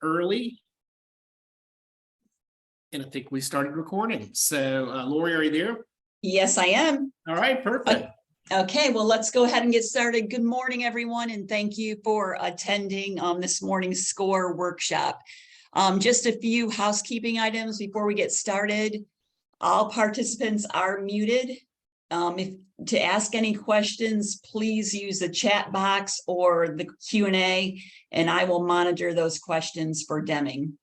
early, and I think we started recording. So Lori, are you there? Yes, I am. All right, perfect. Okay, well, let's go ahead and get started. Good morning, everyone, and thank you for attending this morning's SCORE workshop. Just a few housekeeping items before we get started. All participants are muted. To ask any questions, please use the chat box or the Q&A, and I will monitor those questions for Deming.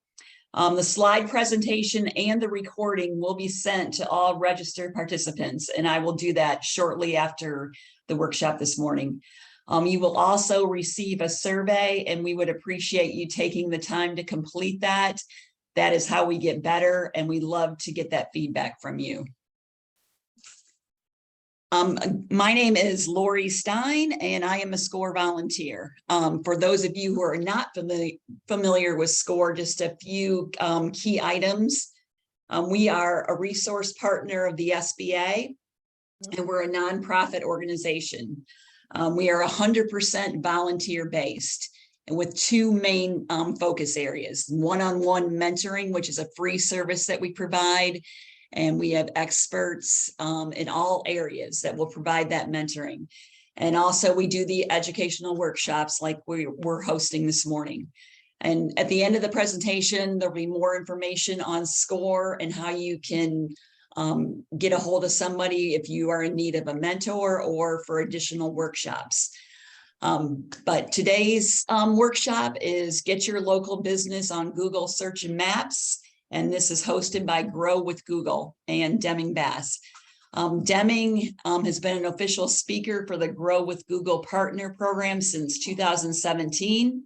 The slide presentation and the recording will be sent to all registered participants, and I will do that shortly after the workshop this morning. You will also receive a survey, and we would appreciate you taking the time to complete that. That is how we get better, and we love to get that feedback from you. My name is Lori Stein, and I am a SCORE volunteer. For those of you who are not familiar with SCORE, just a few key items. We are a resource partner of the SBA, and we're a nonprofit organization. We are 100% volunteer-based, and with two main focus areas: one-on-one mentoring, which is a free service that we provide, and we have experts in all areas that will provide that mentoring. And also we do the educational workshops like we're hosting this morning. And at the end of the presentation, there'll be more information on SCORE and how you can get a hold of somebody if you are in need of a mentor or for additional workshops. But today's workshop is Get Your Local Business on Google Search and Maps. And this is hosted by Grow with Google and Deming Bass. Deming has been an official speaker for the Grow with Google Partner Program since 2017.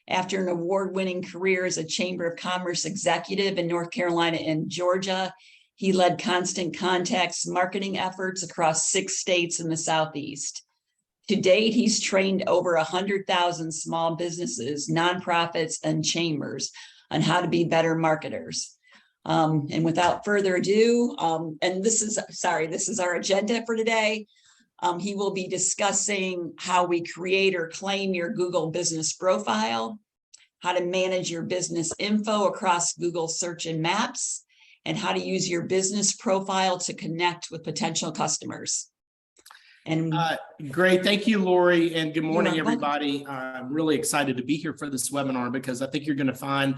After an award-winning career as a Chamber of Commerce executive in North Carolina and Georgia, he led Constant Contact's marketing efforts across 6 states in the Southeast. To date, he's trained over 100,000 small businesses, nonprofits, and chambers on how to be better marketers. And without further ado, and this is our agenda for today. He will be discussing how we create or claim your Google business profile, how to manage your business info across Google Search and Maps, and how to use your business profile to connect with potential customers. And great. Thank you, Lori, and good morning, everybody. I'm really excited to be here for this webinar because I think you're going to find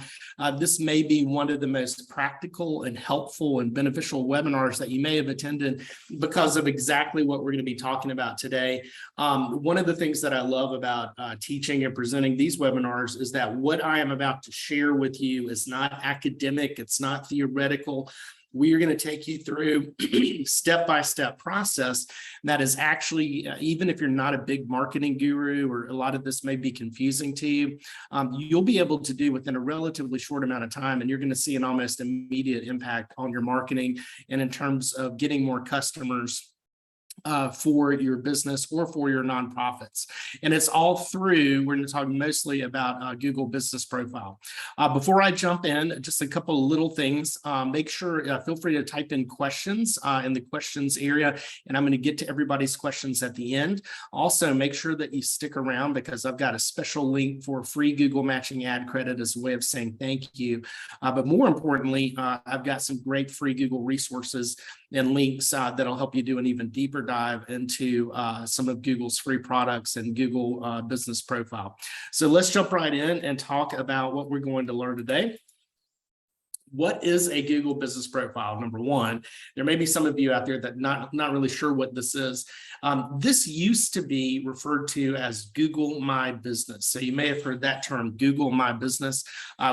this may be one of the most practical and helpful and beneficial webinars that you may have attended because of exactly what we're going to be talking about today. One of the things that I love about teaching and presenting these webinars is that what I am about to share with you is not academic, it's not theoretical. We are going to take you through step-by-step process that is actually, even if you're not a big marketing guru or a lot of this may be confusing to you, you'll be able to do within a relatively short amount of time, and you're going to see an almost immediate impact on your marketing and in terms of getting more customers for your business or for your nonprofits. And it's all through, we're going to talk mostly about Google Business Profile. Before I jump in, just a couple of little things. Make sure, feel free to type in questions in the questions area, and I'm going to get to everybody's questions at the end. Also, make sure that you stick around because I've got a special link for free Google Matching ad credit as a way of saying thank you. But more importantly, I've got some great free Google resources and links that'll help you do an even deeper dive into some of Google's free products and Google Business Profile. So let's jump right in and talk about what we're going to learn today. What is a Google Business Profile? Number one, there may be some of you out there that not really sure what this is. This used to be referred to as Google My Business. So you may have heard that term, Google My Business.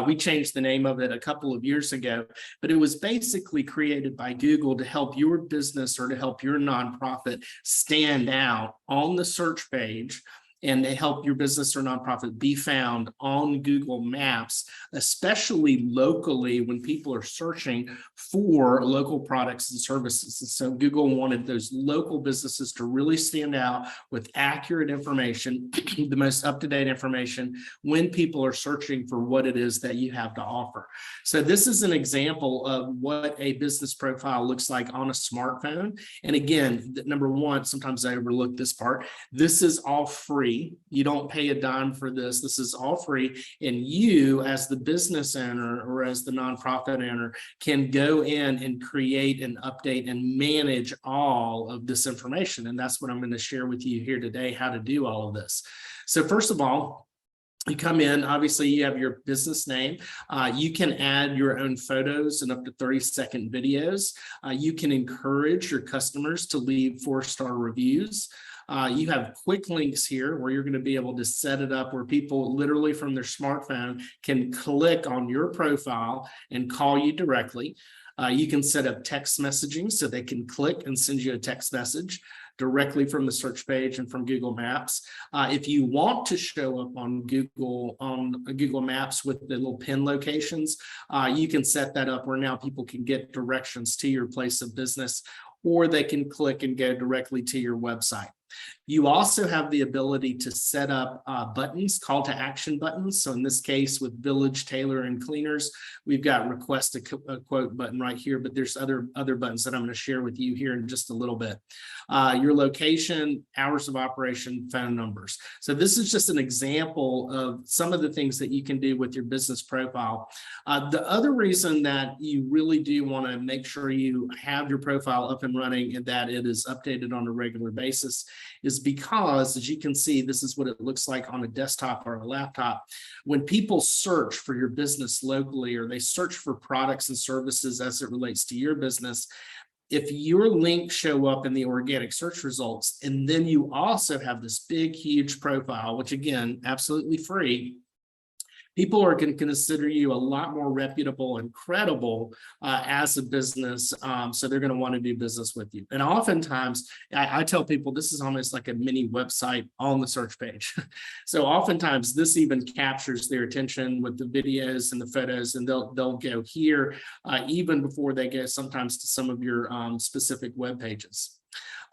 We changed the name of it a couple of years ago, but it was basically created by Google to help your business or to help your nonprofit stand out on the search page and to help your business or nonprofit be found on Google Maps, especially locally when people are searching for local products and services. And so Google wanted those local businesses to really stand out with accurate information, the most up-to-date information when people are searching for what it is that you have to offer. So this is an example of what a business profile looks like on a smartphone. And again, number one, sometimes I overlook this part. This is all free. free. You don't pay a dime for this. This is all free. And you, as the business owner or as the nonprofit owner, can go in and create and update and manage all of this information. And that's what I'm going to share with you here today, how to do all of this. So first of all, you come in, obviously you have your business name. You can add your own photos and up to 30-second videos. You can encourage your customers to leave 4-star reviews. You have quick links here where you're going to be able to set it up where people literally from their smartphone can click on your profile and call you directly. You can set up text messaging so they can click and send you a text message directly from the search page and from Google Maps. If you want to show up on Google Maps with the little pin locations, you can set that up where now people can get directions to your place of business, or they can click and go directly to your website. You also have the ability to set up buttons, call to action buttons. So in this case with Village, Tailor, and Cleaners, we've got request a quote button right here, but there's other buttons that I'm going to share with you here in just a little bit. Your location, hours of operation, phone numbers. So this is just an example of some of the things that you can do with your business profile. The other reason that you really do want to make sure you have your profile up and running and that it is updated on a regular basis is because, as you can see, this is what it looks like on a desktop or a laptop. When people search for your business locally, or they search for products and services as it relates to your business, if your links show up in the organic search results, and then you also have this big, huge profile, which again, absolutely free, people are going to consider you a lot more reputable and credible as a business. So they're going to want to do business with you. And oftentimes, I tell people this is almost like a mini website on the search page. So oftentimes this even captures their attention with the videos and the photos, and they'll go here even before they go sometimes to some of your specific web pages.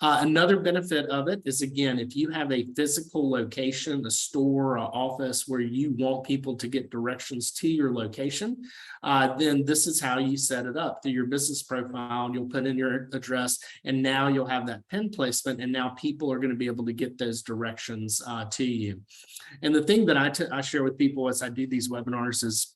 Another benefit of it is, again, if you have a physical location, a store, an office where you want people to get directions to your location, then this is how you set it up through your business profile. And you'll put in your address, and now you'll have that pin placement, and now people are going to be able to get those directions to you. And the thing that I share with people as I do these webinars is,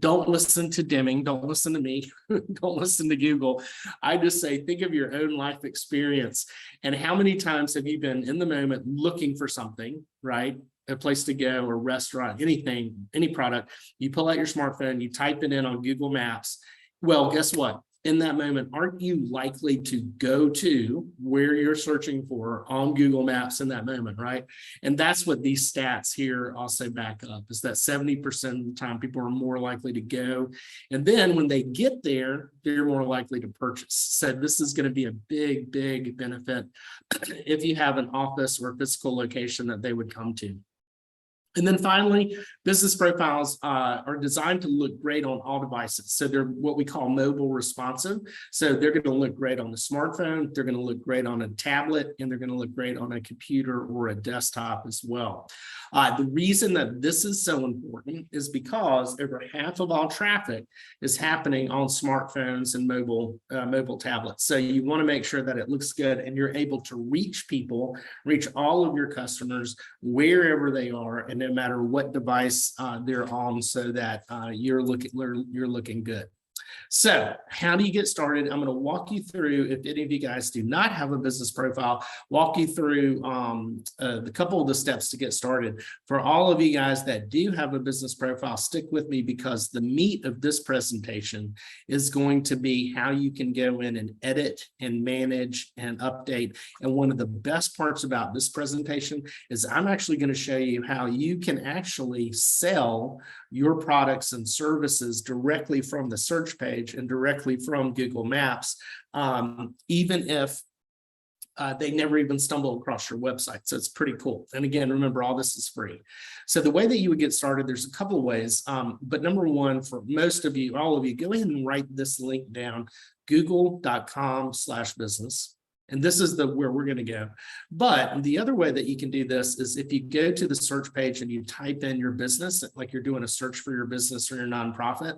don't listen to Deming, don't listen to me, don't listen to Google. I just say, think of your own life experience and how many times have you been in the moment looking for something, right? A place to go, or restaurant, anything, any product. You pull out your smartphone, you type it in on Google Maps. Well, guess what? In that moment, aren't you likely to go to where you're searching for on Google Maps in that moment, right? And that's what these stats here also back up, is that 70% of the time people are more likely to go. And then when they get there, they're more likely to purchase. So this is going to be a big, big benefit if you have an office or a physical location that they would come to. And then finally, business profiles are designed to look great on all devices. So they're what we call mobile responsive. So they're going to look great on the smartphone, they're going to look great on a tablet, and they're going to look great on a computer or a desktop as well. The reason that this is so important is because over half of all traffic is happening on smartphones and mobile tablets. So you want to make sure that it looks good and you're able to reach people, reach all of your customers wherever they are, and no matter what device they're on, so that you're looking good. So how do you get started? I'm going to walk you through, if any of you guys do not have a business profile, walk you through the couple of the steps to get started. For all of you guys that do have a business profile, stick with me, because the meat of this presentation is going to be how you can go in and edit and manage and update. And one of the best parts about this presentation is I'm actually going to show you how you can actually sell your products and services directly from the search page and directly from Google Maps, even if they never even stumble across your website. So it's pretty cool. And again, remember, all this is free. So the way that you would get started, there's a couple of ways. But number one, for most of you, all of you, go ahead and write this link down, google.com/business. And this is where we're going to go. But the other way that you can do this is if you go to the search page and you type in your business, like you're doing a search for your business or your nonprofit,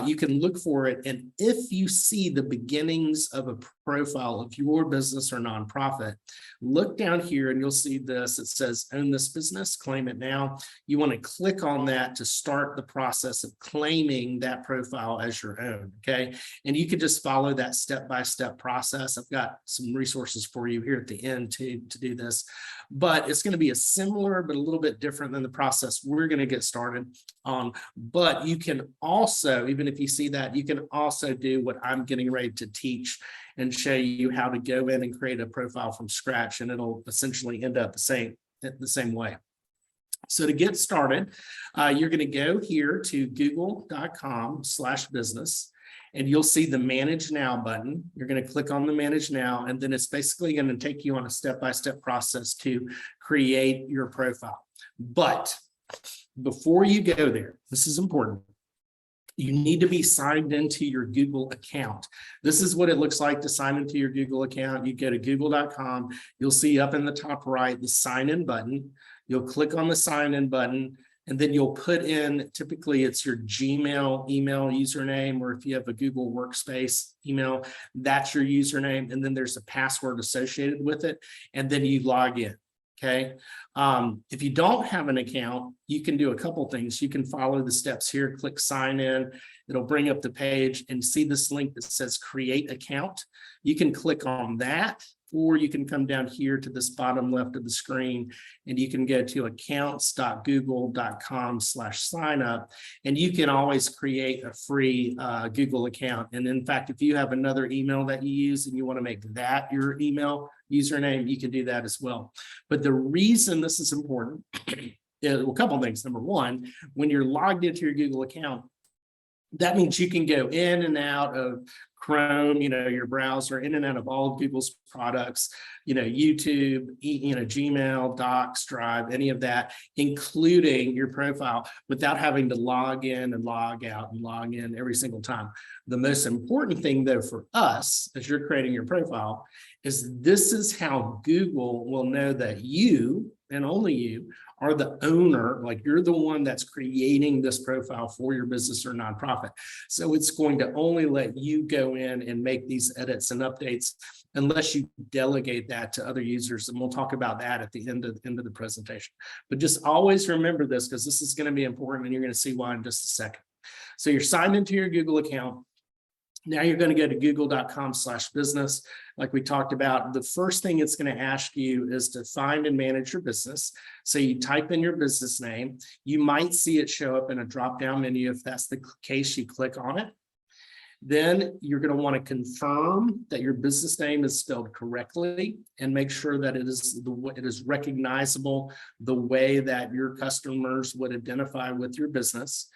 you can look for it. And if you see the beginnings of a profile of your business or nonprofit, look down here and you'll see this. It says own this business, claim it now. You want to click on that to start the process of claiming that profile as your own. Okay. And you could just follow that step-by-step process. I've got some resources for you here at the end to do this, but it's going to be a similar but a little bit different than the process we're going to get started on. But you can also, even if you see that, you can also do what I'm getting ready to teach and show you how to go in and create a profile from scratch, and it'll essentially end up the same way. So to get started, you're going to go here to google.com/business. And you'll see the Manage Now button. You're going to click on the Manage Now, and then it's basically going to take you on a step-by-step process to create your profile. But before you go there, this is important. You need to be signed into your Google account. This is what it looks like to sign into your Google account. You go to google.com. You'll see up in the top right the sign in button. You'll click on the sign in button. And then you'll put in, typically it's your Gmail email username, or if you have a Google Workspace email, that's your username. And then there's a password associated with it. And then you log in. Okay. If you don't have an account, you can do a couple things. You can follow the steps here, click sign in. It'll bring up the page and see this link that says create account. You can click on that, or you can come down here to this bottom left of the screen and you can go to accounts.google.com/sign up, and you can always create a free Google account. And in fact, if you have another email that you use and you want to make that your email username, you can do that as well. But the reason this is important is a couple of things. Number one, when you're logged into your Google account, that means you can go in and out of Chrome, your browser, in and out of all of Google's products, YouTube, Gmail, Docs, Drive, any of that, including your profile, without having to log in and log out and log in every single time. The most important thing, though, for us, as you're creating your profile, is this is how Google will know that you, and only you, are the owner, like you're the one that's creating this profile for your business or nonprofit. So it's going to only let you go in and make these edits and updates unless you delegate that to other users. And we'll talk about that at the end of the presentation. But just always remember this, because this is going to be important and you're going to see why in just a second. So you're signed into your Google account. Now you're going to go to google.com/business. Like we talked about, the first thing it's going to ask you is to find and manage your business. So you type in your business name. You might see it show up in a drop-down menu. If that's the case, you click on it. Then you're going to want to confirm that your business name is spelled correctly and make sure that it is recognizable the way that your customers would identify with your business.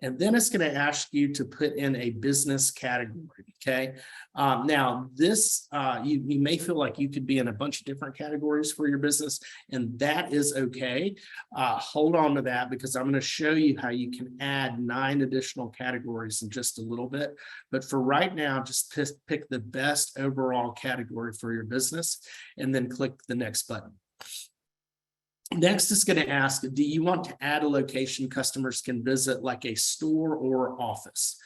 And then it's going to ask you to put in a business category. Okay. Now this, you may feel like you could be in a bunch of different categories for your business, and that is okay. Hold on to that, because I'm going to show you how you can add 9 additional categories in just a little bit. But for right now, just pick the best overall category for your business and then click the next button. Next, it's going to ask, do you want to add a location customers can visit, like a store or office?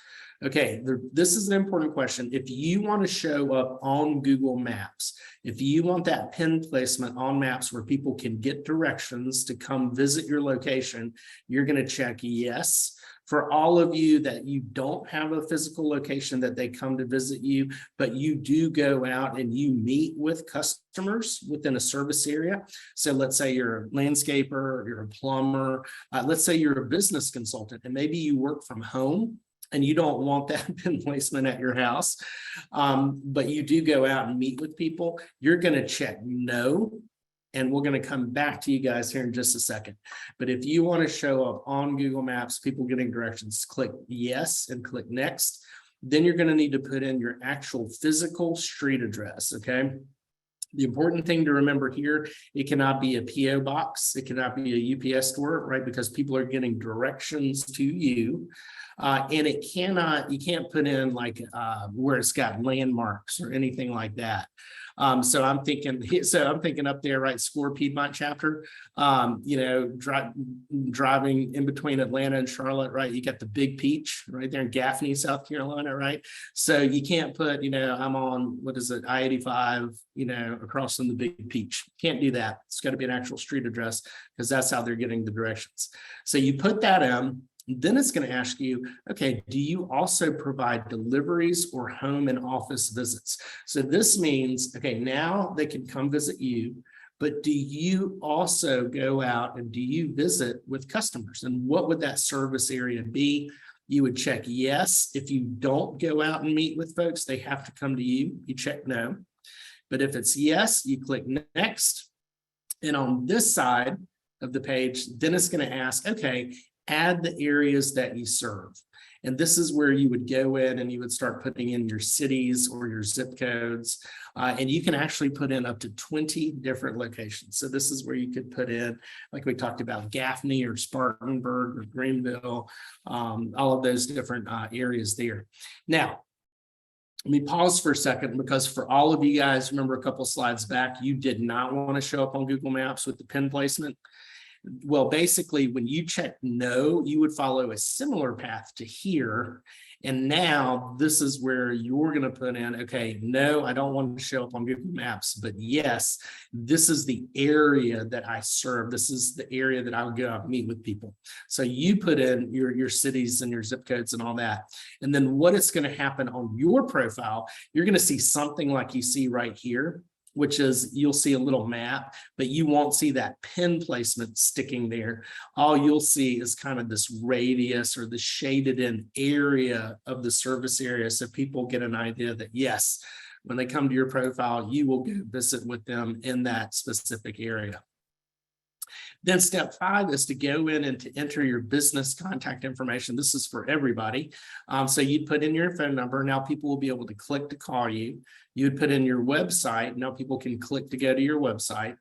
Okay, this is an important question. If you want to show up on Google Maps, if you want that pin placement on maps where people can get directions to come visit your location, you're going to check yes. For all of you that you don't have a physical location that they come to visit you, but you do go out and you meet with customers within a service area. So let's say you're a landscaper, you're a plumber, let's say you're a business consultant, and maybe you work from home and you don't want that pin placement at your house, but you do go out and meet with people, you're going to check no. And we're going to come back to you guys here in just a second. But if you want to show up on Google Maps, people getting directions, click yes and click next. Then you're going to need to put in your actual physical street address. Okay. The important thing to remember here, it cannot be a PO box. It cannot be a UPS store, right? Because people are getting directions to you. And it cannot, you can't put in like where it's got landmarks or anything like that. So I'm thinking up there, right? SCORE Piedmont chapter, driving in between Atlanta and Charlotte, right? You got the Big Peach right there in Gaffney, South Carolina, right? So you can't put, I'm on, what is it, I-85, across from the Big Peach. Can't do that. It's got to be an actual street address because that's how they're getting the directions. So you put that in. Then it's going to ask you, okay, do you also provide deliveries or home and office visits? So this means, okay, now they can come visit you, but do you also go out and do you visit with customers? And what would that service area be? You would check yes. If you don't go out and meet with folks, they have to come to you. You check no. But if it's yes, you click next. And on this side of the page, then it's going to ask, okay, add the areas that you serve. And this is where you would go in and you would start putting in your cities or your zip codes. And you can actually put in up to 20 different locations. So this is where you could put in, like we talked about, Gaffney or Spartanburg or Greenville, all of those different areas there. Now, let me pause for a second, because for all of you guys, remember a couple slides back, you did not want to show up on Google Maps with the pin placement. Well, basically, when you check no, you would follow a similar path to here. And now this is where you're going to put in, okay, no, I don't want to show up on Google Maps, but yes, this is the area that I serve. This is the area that I would go out and meet with people. So you put in your cities and your zip codes and all that. And then what is going to happen on your profile, you're going to see something like you see right here, which is you'll see a little map, but you won't see that pin placement sticking there. All you'll see is kind of this radius or the shaded in area of the service area. So people get an idea that yes, when they come to your profile, you will go visit with them in that specific area. Then step 5 is to go in and to enter your business contact information. This is for everybody. So you'd put in your phone number. Now people will be able to click to call you. You would put in your website. Now people can click to go to your website.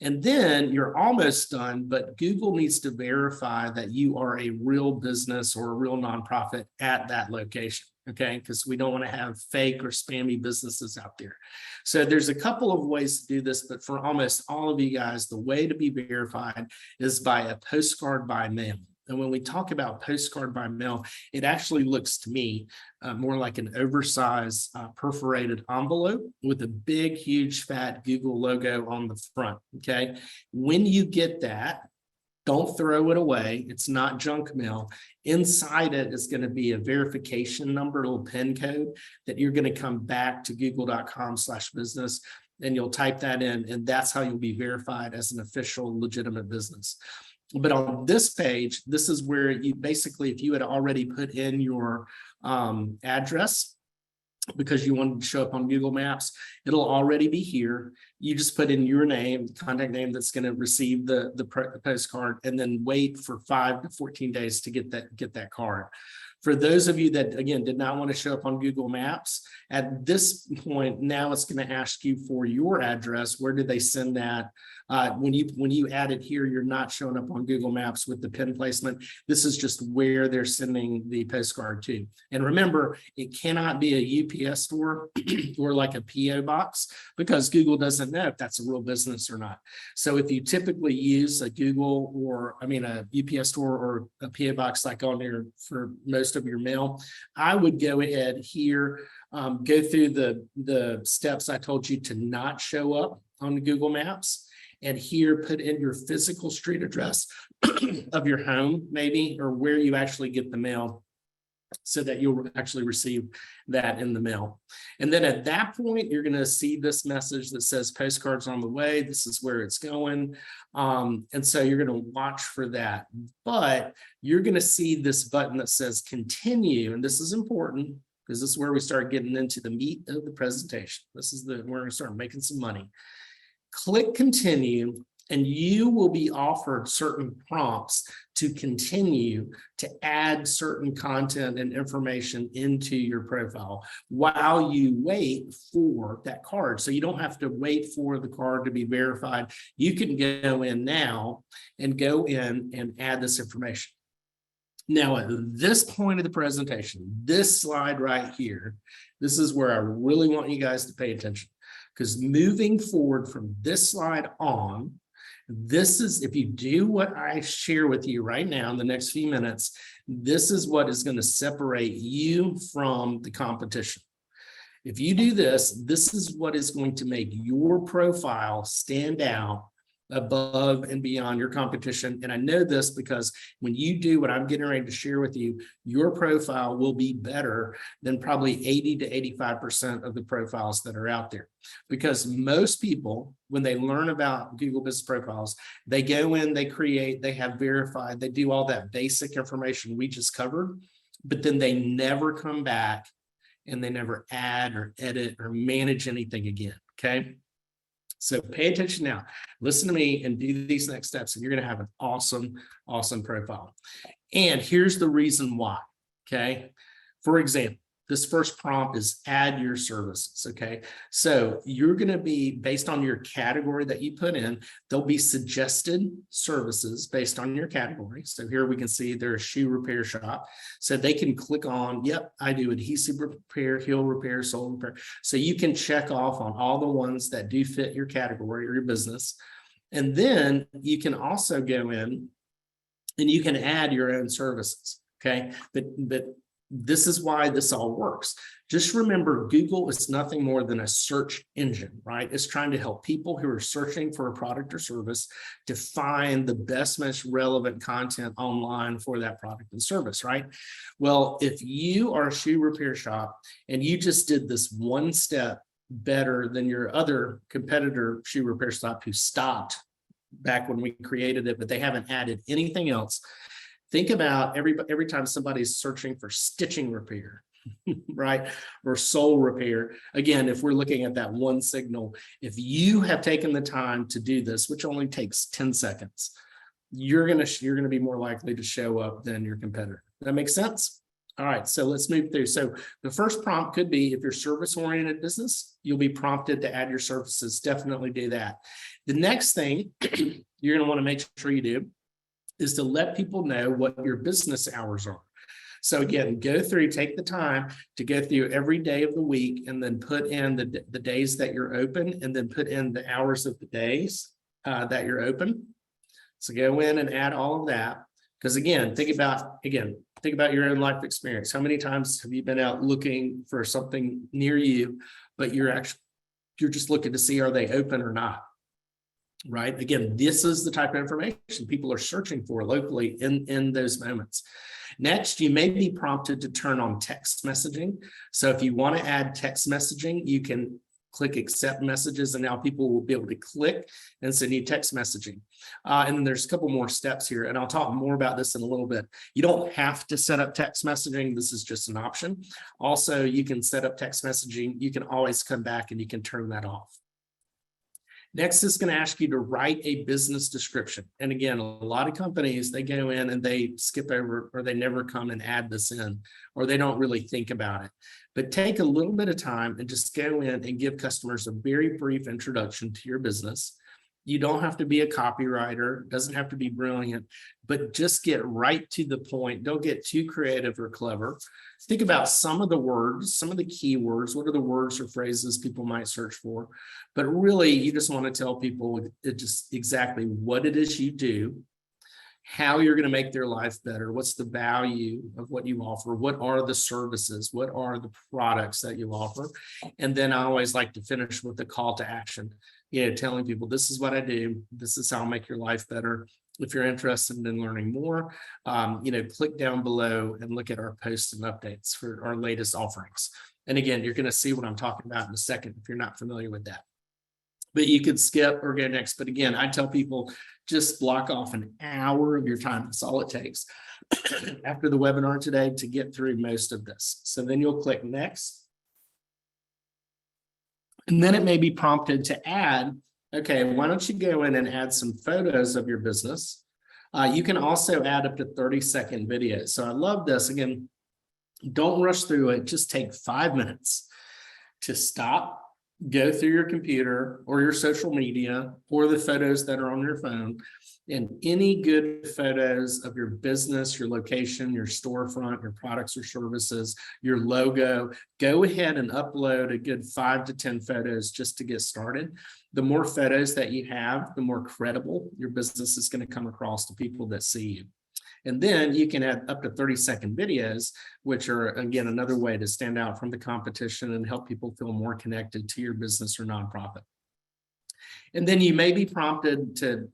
And then you're almost done, but Google needs to verify that you are a real business or a real nonprofit at that location. Okay, because we don't want to have fake or spammy businesses out there. So there's a couple of ways to do this, but for almost all of you guys, the way to be verified is by a postcard by mail. And when we talk about postcard by mail, it actually looks to me more like an oversized perforated envelope with a big, huge, fat Google logo on the front. Okay, when you get that, don't throw it away. It's not junk mail. Inside it is going to be a verification number, a little PIN code that you're going to come back to google.com/business and you'll type that in. And that's how you'll be verified as an official legitimate business. But on this page, this is where you basically, if you had already put in your address, because you wanted to show up on Google Maps, it'll already be here. You just put in your name, contact name that's going to receive the postcard, and then wait for 5 to 14 days to get that card. For those of you that, again, did not want to show up on Google Maps, at this point, now it's going to ask you for your address. Where did they send that? When you add it here, you're not showing up on Google Maps with the pin placement. This is just where they're sending the postcard to. And remember, it cannot be a UPS store or like a PO box, because Google doesn't know if that's a real business or not. So if you typically use a a UPS store or a PO box like on there for most of your mail, I would go ahead here, go through the steps I told you to not show up on Google Maps. And here, put in your physical street address of your home, maybe, or where you actually get the mail, so that you'll actually receive that in the mail. And then at that point, you're going to see this message that says postcards on the way. This is where it's going. And so you're going to watch for that. But you're going to see this button that says continue. And this is important, because this is where we start getting into the meat of the presentation. This is we're going to start making some money. Click continue, And you will be offered certain prompts to continue to add certain content and information into your profile while you wait for that card. So you don't have to wait for the card to be verified. You can go in now and go in and add this information. Now, at this point of the presentation, this slide right here, this is where I really want you guys to pay attention, because moving forward from this slide on, this is, if you do what I share with you right now in the next few minutes, this is what is going to separate you from the competition. If you do this, this is what is going to make your profile stand out above and beyond your competition. And I know this because when you do what I'm getting ready to share with you, your profile will be better than probably 80 to 85% of the profiles that are out there. Because most people, when they learn about Google Business Profiles, they go in, they create, they have verified, they do all that basic information we just covered, but then they never come back and they never add or edit or manage anything again, okay? So pay attention now, listen to me and do these next steps, and you're going to have an awesome, awesome profile. And here's the reason why, okay? For example, this first prompt is add your services, okay? So you're going to be, based on your category that you put in, there'll be suggested services based on your category. So here we can see there's a shoe repair shop. So they can click on, yep, I do adhesive repair, heel repair, sole repair. So you can check off on all the ones that do fit your category or your business. And then you can also go in and you can add your own services, okay? But this is why this all works. Just remember, Google is nothing more than a search engine, right? It's trying to help people who are searching for a product or service to find the best, most relevant content online for that product and service, right? Well, if you are a shoe repair shop and you just did this one step better than your other competitor shoe repair shop who stopped back when we created it, but they haven't added anything else, think about every time somebody's searching for stitching repair, right? Or sole repair. Again, if we're looking at that one signal, if you have taken the time to do this, which only takes 10 seconds, you're gonna be more likely to show up than your competitor. That makes sense? All right, so let's move through. So the first prompt could be, if you're service-oriented business, you'll be prompted to add your services. Definitely do that. The next thing you're gonna wanna make sure you do is to let people know what your business hours are. So again, take the time to go through every day of the week and then put in the days that you're open, and then put in the hours of the days that you're open. So go in and add all of that. Because again, think about your own life experience. How many times have you been out looking for something near you, but you're just looking to see, are they open or not? Right? Again, this is the type of information people are searching for locally in those moments. Next, you may be prompted to turn on text messaging. So if you want to add text messaging, you can click accept messages, and now people will be able to click and send you text messaging. And then there's a couple more steps here, and I'll talk more about this in a little bit. You don't have to set up text messaging. This is just an option. Also, you can set up text messaging. You can always come back and you can turn that off. Next is going to ask you to write a business description. And again, a lot of companies, they go in and they skip over, or they never come and add this in, or they don't really think about it. But take a little bit of time and just go in and give customers a very brief introduction to your business. You don't have to be a copywriter, doesn't have to be brilliant, but just get right to the point. Don't get too creative or clever. Think about some of the words, some of the keywords. What are the words or phrases people might search for? But really, you just want to tell people just exactly what it is you do, how you're going to make their life better, what's the value of what you offer, what are the services, what are the products that you offer. And then I always like to finish with a call to action, telling people this is what I do, this is how I'll make your life better. If you're interested in learning more, click down below and look at our posts and updates for our latest offerings. And again, you're going to see what I'm talking about in a second if you're not familiar with that. But you could skip or go next. But again, I tell people just block off an hour of your time. That's all it takes after the webinar today to get through most of this. So then you'll click next. And then it may be prompted to add Okay, why don't you go in and add some photos of your business? You can also add up to 30-second videos. So I love this. Again, don't rush through it. Just take 5 minutes to stop, go through your computer or your social media or the photos that are on your phone, and any good photos of your business, your location, your storefront, your products or services, your logo, go ahead and upload a good 5 to 10 photos just to get started. The more photos that you have, the more credible your business is going to come across to people that see you. And then you can add up to 30-second videos, which are, again, another way to stand out from the competition and help people feel more connected to your business or nonprofit. And then you may be prompted to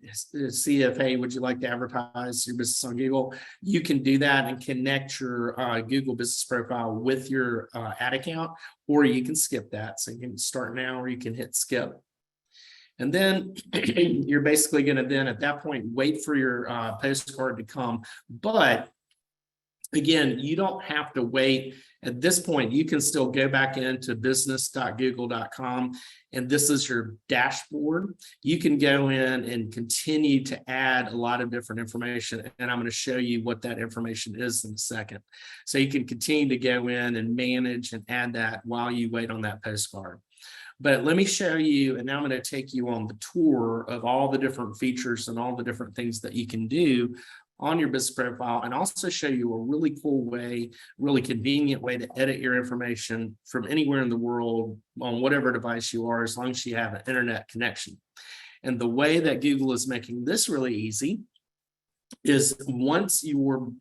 see if, hey, would you like to advertise your business on Google? You can do that and connect your Google business profile with your ad account, or you can skip that. So you can start now, or you can hit skip. And then you're basically going to then at that point wait for your postcard to come. But again, you don't have to wait. At this point, you can still go back into business.google.com, and this is your dashboard. You can go in and continue to add a lot of different information, and I'm going to show you what that information is in a second. So you can continue to go in and manage and add that while you wait on that postcard. But let me show you, and now I'm going to take you on the tour of all the different features and all the different things that you can do on your business profile, and also show you a really cool way, really convenient way to edit your information from anywhere in the world on whatever device you are, as long as you have an internet connection. And the way that Google is making this really easy is once your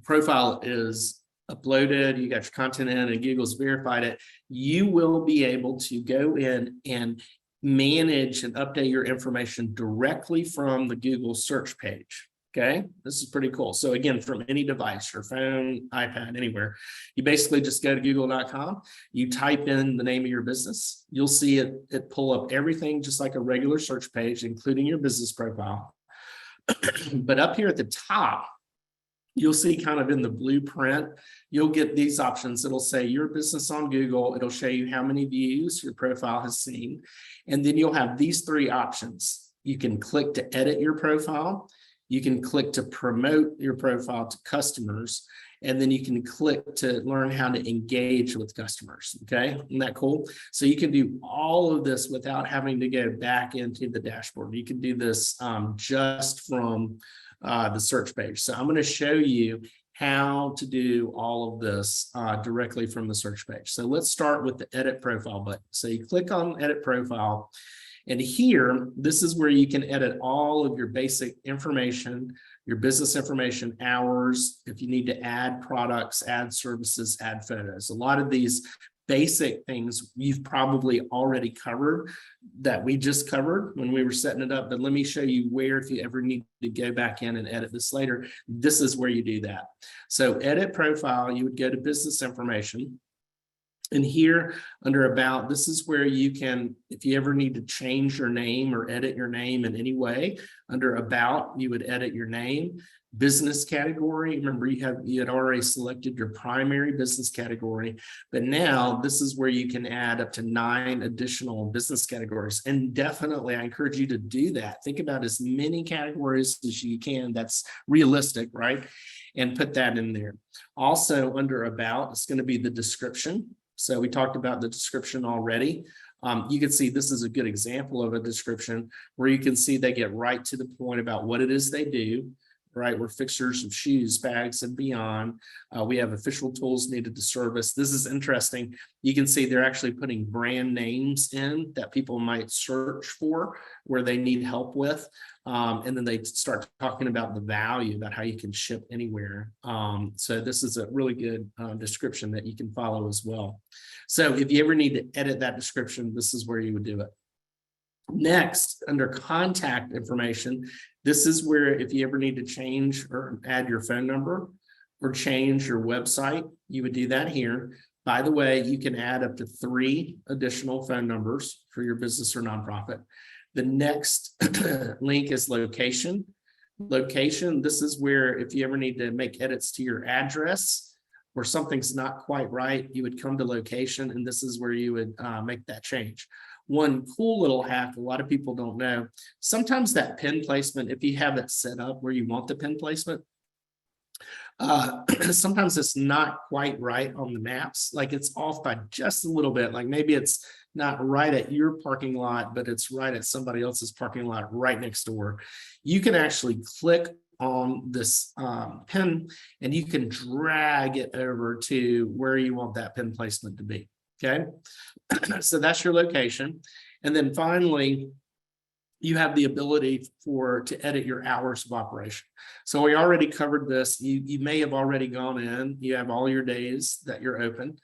profile is uploaded, you got your content in, and Google's verified it, you will be able to go in and manage and update your information directly from the Google search page. Okay, this is pretty cool. So again, from any device, your phone, iPad, anywhere, you basically just go to google.com, you type in the name of your business, you'll see it pull up everything just like a regular search page, including your business profile. But up here at the top, you'll see kind of in the blueprint, you'll get these options. It'll say your business on Google. It'll show you how many views your profile has seen. And then you'll have these 3 options. You can click to edit your profile. You can click to promote your profile to customers. And then you can click to learn how to engage with customers. Okay, isn't that cool? So you can do all of this without having to go back into the dashboard. You can do this just from the search page. So I'm going to show you how to do all of this directly from the search page. So let's start with the edit profile button. So you click on edit profile, and here, this is where you can edit all of your basic information, your business information, hours, if you need to add products, add services, add photos. A lot of these basic things you've probably already covered that we just covered when we were setting it up. But let me show you where, if you ever need to go back in and edit this later, this is where you do that. So edit profile, you would go to business information. And here under about, this is where you can, if you ever need to change your name or edit your name in any way, under about, you would edit your name. Business category, remember you had already selected your primary business category, but now this is where you can add up to 9 additional business categories. And definitely I encourage you to do that. Think about as many categories as you can that's realistic, right? And put that in there. Also under about, it's going to be the description. So we talked about the description already. You can see this is a good example of a description where you can see they get right to the point about what it is they do. Right, we're fixers of shoes, bags, and beyond. We have official tools needed to service. This is interesting. You can see they're actually putting brand names in that people might search for where they need help with. And then they start talking about the value, about how you can ship anywhere. So this is a really good description that you can follow as well. So if you ever need to edit that description, this is where you would do it. Next, under contact information, this is where if you ever need to change or add your phone number or change your website, you would do that here. By the way, you can add up to 3 additional phone numbers for your business or nonprofit. The next link is location. Location, this is where if you ever need to make edits to your address, or something's not quite right, you would come to location, and this is where you would make that change. One cool little hack a lot of people don't know, sometimes that pin placement, if you have it set up where you want the pin placement, sometimes it's not quite right on the maps, like it's off by just a little bit, like maybe it's not right at your parking lot, but it's right at somebody else's parking lot right next door. You can actually click on this pin and you can drag it over to where you want that pin placement to be. Okay, so that's your location. And then finally, you have the ability to edit your hours of operation. So we already covered this. You may have already gone in, you have all your days that you're open.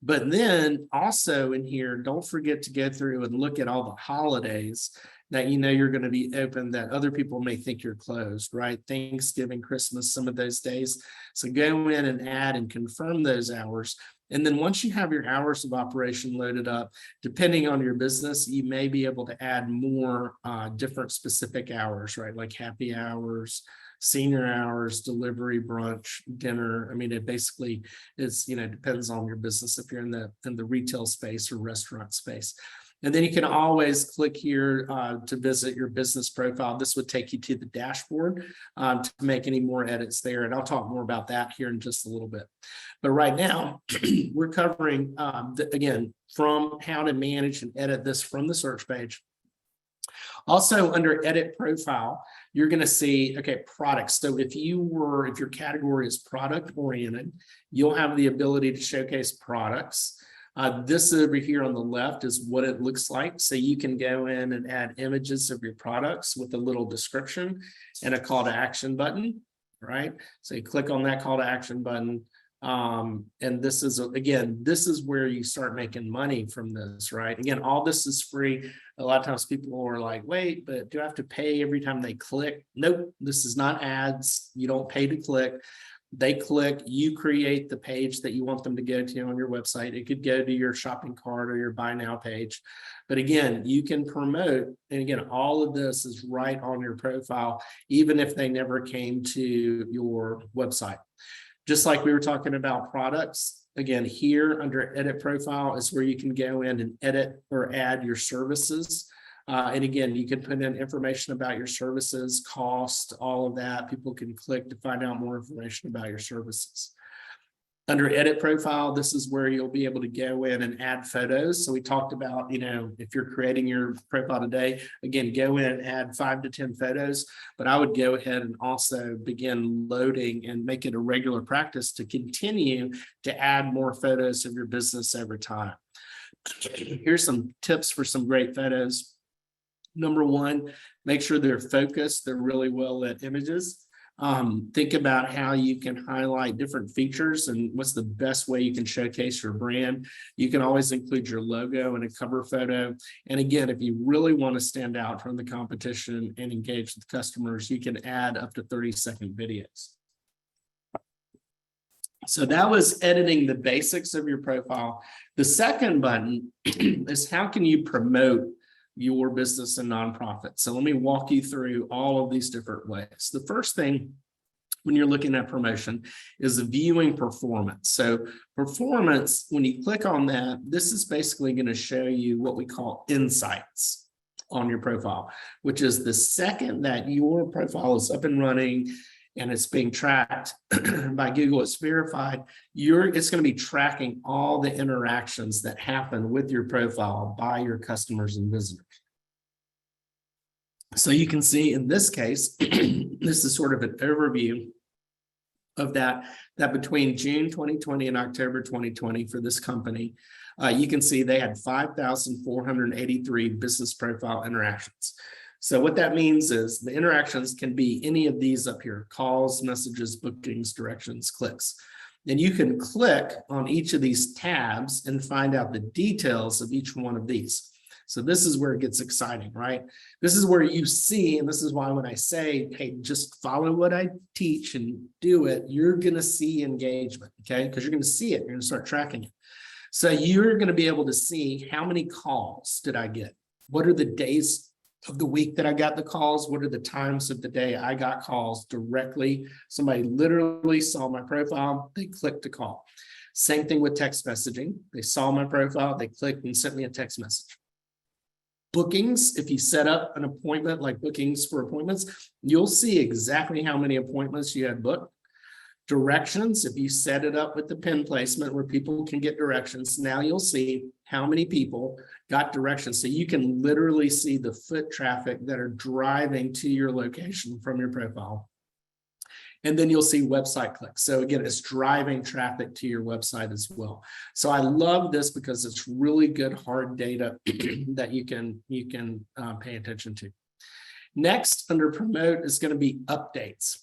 But then also in here, don't forget to go through and look at all the holidays that you know you're going to be open that other people may think you're closed, right? Thanksgiving, Christmas, some of those days. So go in and add and confirm those hours. And then once you have your hours of operation loaded up, depending on your business, you may be able to add more different specific hours, right? Like happy hours, senior hours, delivery, brunch, dinner. I mean, it basically is, depends on your business if you're in the retail space or restaurant space. And then you can always click here to visit your business profile. This would take you to the dashboard to make any more edits there. And I'll talk more about that here in just a little bit. But right now, we're covering, again, from how to manage and edit this from the search page. Also under edit profile, you're going to see, okay, products. So if your category is product oriented, you'll have the ability to showcase products. This over here on the left is what it looks like. So you can go in and add images of your products with a little description and a call to action button, right? So you click on that call to action button. And this is, again, this is where you start making money from this, right? Again, all this is free. A lot of times people are like, wait, but do I have to pay every time they click? Nope, this is not ads. You don't pay to click. They click, you create the page that you want them to go to on your website. It could go to your shopping cart or your buy now page. But again, you can promote, and again, all of this is right on your profile, even if they never came to your website. Just like we were talking about products, again, here under edit profile is where you can go in and edit or add your services. And again, you can put in information about your services, cost, all of that. People can click to find out more information about your services. Under edit profile, this is where you'll be able to go in and add photos. So we talked about, if you're creating your profile today, again, go in and add 5 to 10 photos, but I would go ahead and also begin loading and make it a regular practice to continue to add more photos of your business over time. Here's some tips for some great photos. Number one, make sure they're focused. They're really well lit images. Think about how you can highlight different features and what's the best way you can showcase your brand. You can always include your logo in a cover photo. And again, if you really want to stand out from the competition and engage with customers, you can add up to 30-second videos. So that was editing the basics of your profile. The second button is how can you promote your business and nonprofit. So let me walk you through all of these different ways. The first thing when you're looking at promotion is viewing performance. So performance, when you click on that, this is basically going to show you what we call insights on your profile, which is the second that your profile is up and running and it's being tracked by Google, it's verified, it's going to be tracking all the interactions that happen with your profile by your customers and visitors. So you can see in this case, this is sort of an overview of that between June 2020 and October 2020 for this company, you can see they had 5,483 business profile interactions. So what that means is the interactions can be any of these up here: calls, messages, bookings, directions, clicks. And you can click on each of these tabs and find out the details of each one of these. So this is where it gets exciting, right? This is where you see, and this is why when I say, hey, just follow what I teach and do it, you're going to see engagement, okay? Because you're going to see it, you're going to start tracking it. So you're going to be able to see how many calls did I get? What are the days of the week that I got the calls, what are the times of the day I got calls directly. Somebody literally saw my profile, they clicked to call. Same thing with text messaging. They saw my profile, they clicked and sent me a text message. Bookings, if you set up an appointment, like bookings for appointments, you'll see exactly how many appointments you had booked. Directions, if you set it up with the pin placement where people can get directions, now you'll see how many people got directions. So you can literally see the foot traffic that are driving to your location from your profile. And then you'll see website clicks. So again, it's driving traffic to your website as well. So I love this because it's really good hard data that you can pay attention to. Next, under promote is going to be updates.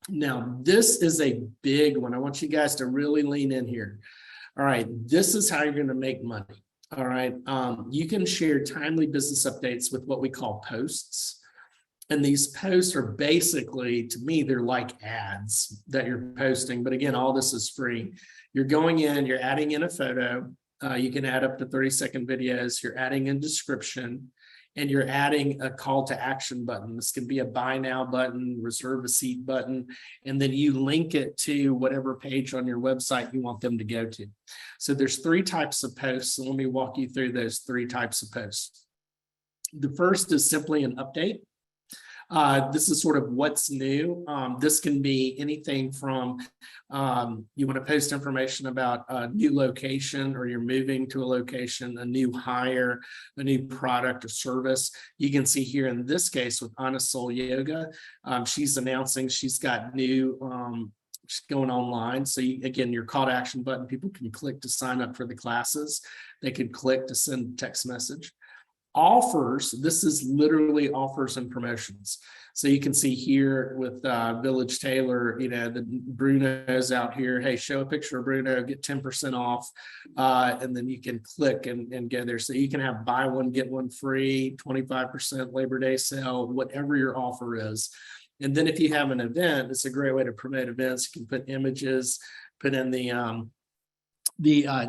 Now, this is a big one. I want you guys to really lean in here. All right, this is how you're going to make money. All right, you can share timely business updates with what we call posts. And these posts are basically, to me, they're like ads that you're posting. But again, all this is free. You're going in, you're adding in a photo. You can add up to 30-second videos. You're adding in description. And you're adding a call to action button. This can be a buy now button, reserve a seat button, and then you link it to whatever page on your website you want them to go to. So there's 3 types of posts. So let me walk you through those 3 types of posts. The first is simply an update. This is sort of what's new. This can be anything from you want to post information about a new location, or you're moving to a location, a new hire, a new product or service. You can see here in this case with Anna Soul Yoga, she's announcing she's got new going online. So again, your call to action button, people can click to sign up for the classes. They could click to send a text message. Offers, this is literally offers and promotions. So you can see here with Village Taylor, you know, the Bruno's out here. Hey, show a picture of Bruno, get 10% off. And then you can click and go there. So you can have buy one, get one free, 25% Labor Day sale, whatever your offer is. And then if you have an event, it's a great way to promote events. You can put images, put in the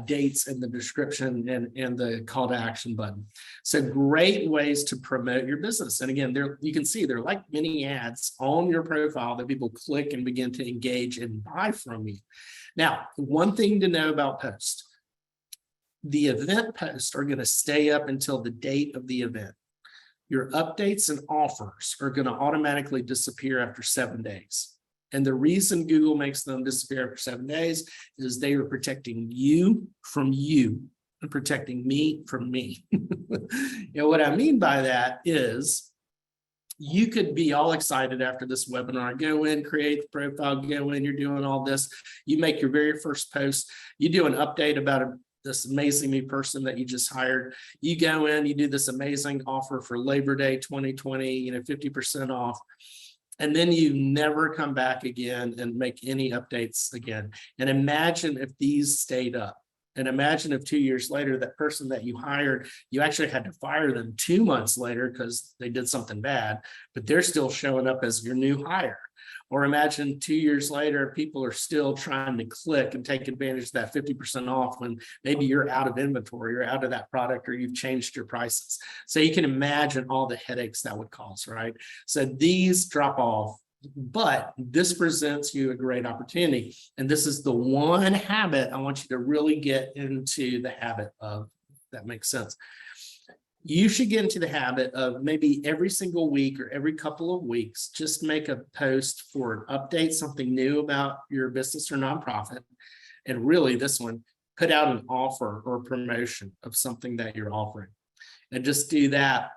dates and the description and the call to action button. So great ways to promote your business. And again, you can see they're like mini ads on your profile that people click and begin to engage and buy from you. Now, one thing to know about posts, the event posts are going to stay up until the date of the event. Your updates and offers are going to automatically disappear after 7 days. And the reason Google makes them disappear after 7 days is they are protecting you from you and protecting me from me. You know, what I mean by that is you could be all excited after this webinar, go in, create the profile, go in, you're doing all this. You make your very first post, you do an update about this amazing new person that you just hired. You go in, you do this amazing offer for Labor Day 2020, you know, 50% off. And then you never come back again and make any updates again. And imagine if these stayed up. And imagine if 2 years later, that person that you hired, you actually had to fire them 2 months later because they did something bad, but they're still showing up as your new hire. Or imagine 2 years later, people are still trying to click and take advantage of that 50% off when maybe you're out of inventory, you're out of that product, or you've changed your prices. So you can imagine all the headaches that would cause, right? So these drop off, but this presents you a great opportunity. And this is the one habit I want you to really get into the habit of, if that makes sense. You should get into the habit of maybe every single week or every couple of weeks, just make a post for an update, something new about your business or nonprofit. And really this one, put out an offer or promotion of something that you're offering. And just do that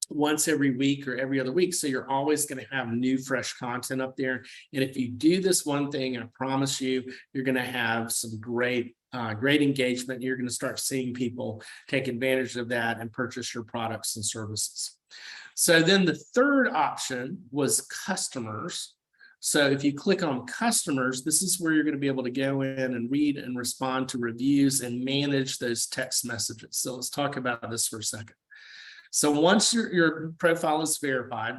once every week or every other week. So you're always going to have new, fresh content up there. And if you do this one thing, I promise you, you're going to have some great engagement. You're going to start seeing people take advantage of that and purchase your products and services. So then the third option was customers. So if you click on customers, this is where you're going to be able to go in and read and respond to reviews and manage those text messages. So let's talk about this for a second. So once your profile is verified,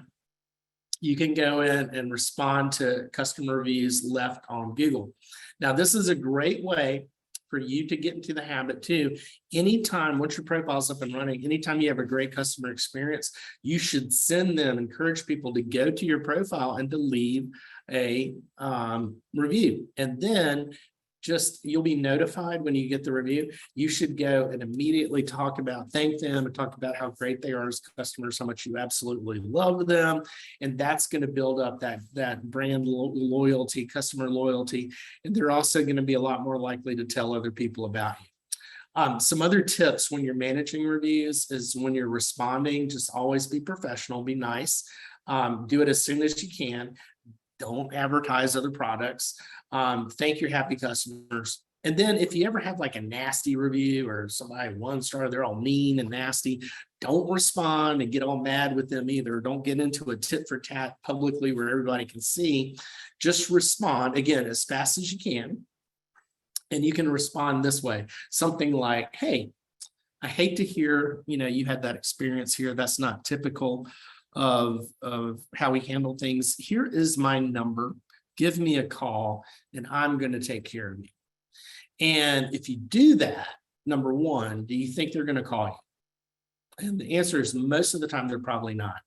you can go in and respond to customer reviews left on Google. Now, this is a great way for you to get into the habit too. Anytime, once your profile's up and running, anytime you have a great customer experience, you should encourage people to go to your profile and to leave a review. And then you'll be notified when you get the review. You should go and immediately thank them and talk about how great they are as customers, how much you absolutely love them. And that's going to build up that brand loyalty, customer loyalty. And they're also going to be a lot more likely to tell other people about you. Some other tips when you're managing reviews is when you're responding, just always be professional, be nice, do it as soon as you can. Don't advertise other products. Thank your happy customers. And then if you ever have like a nasty review or somebody 1 star, they're all mean and nasty, don't respond and get all mad with them either. Don't get into a tit for tat publicly where everybody can see. Just respond again as fast as you can. And you can respond this way. Something like, hey, I hate to hear, you had that experience here. That's not typical of how we handle things. Here is my number. Give me a call and I'm going to take care of you. And if you do that, number one, do you think they're going to call you? And the answer is most of the time they're probably not.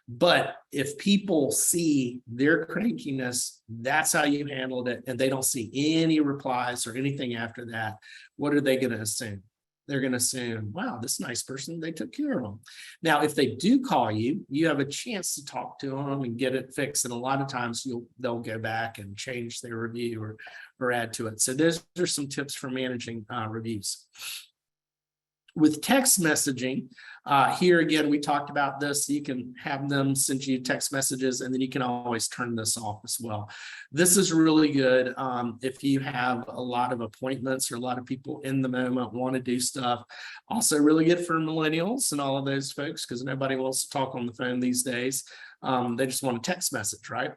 But if people see their crankiness, that's how you handled it, and they don't see any replies or anything after that, what are they going to assume? They're going to assume, wow, this nice person, they took care of them. Now, if they do call you, you have a chance to talk to them and get it fixed. And a lot of times they'll go back and change their review or add to it. So those are some tips for managing reviews. With text messaging, here again, we talked about this. You can have them send you text messages, and then you can always turn this off as well. This is really good if you have a lot of appointments or a lot of people in the moment want to do stuff. Also really good for millennials and all of those folks, because nobody wants to talk on the phone these days. They just want a text message, right?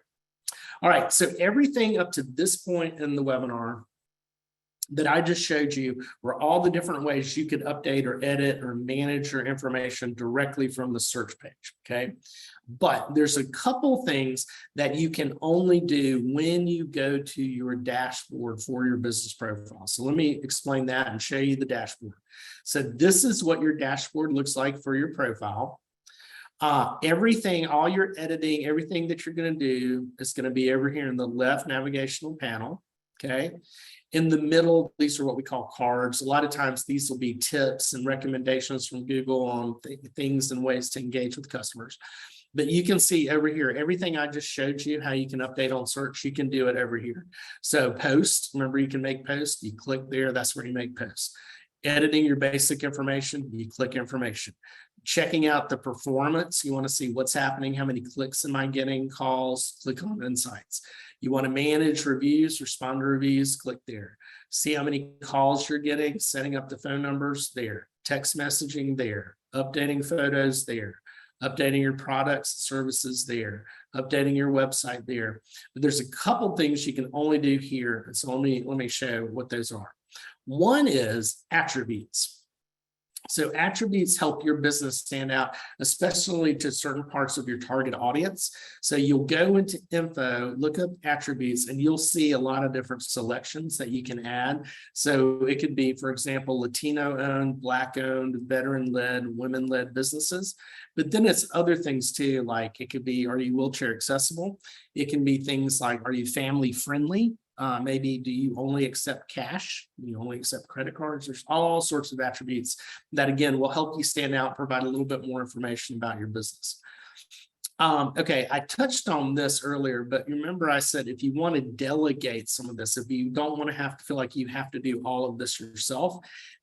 All right, so everything up to this point in the webinar that I just showed you were all the different ways you could update or edit or manage your information directly from the search page, okay? But there's a couple things that you can only do when you go to your dashboard for your business profile. So let me explain that and show you the dashboard. So this is what your dashboard looks like for your profile. Everything, all your editing, everything that you're going to do is going to be over here in the left navigational panel, okay? In the middle, these are what we call cards. A lot of times these will be tips and recommendations from Google on things and ways to engage with customers. But you can see over here, everything I just showed you, how you can update on search, you can do it over here. So post, remember you can make posts, you click there, that's where you make posts. Editing your basic information, you click information. Checking out the performance, you want to see what's happening, how many clicks am I getting, calls, click on insights. You want to manage reviews, respond to reviews, click there. See how many calls you're getting, setting up the phone numbers there, text messaging there, updating photos there, updating your products, services there, updating your website there. But there's a couple things you can only do here. So let me show what those are. One is attributes. So attributes help your business stand out, especially to certain parts of your target audience. So you'll go into info, look up attributes, and you'll see a lot of different selections that you can add. So it could be, for example, Latino-owned, Black-owned, veteran-led, women-led businesses. But then it's other things too, like it could be, are you wheelchair accessible? It can be things like, are you family friendly? Maybe do you only accept cash? Do you only accept credit cards? There's all sorts of attributes that, again, will help you stand out, provide a little bit more information about your business. Okay, I touched on this earlier, but remember I said if you want to delegate some of this, if you don't want to have to feel like you have to do all of this yourself,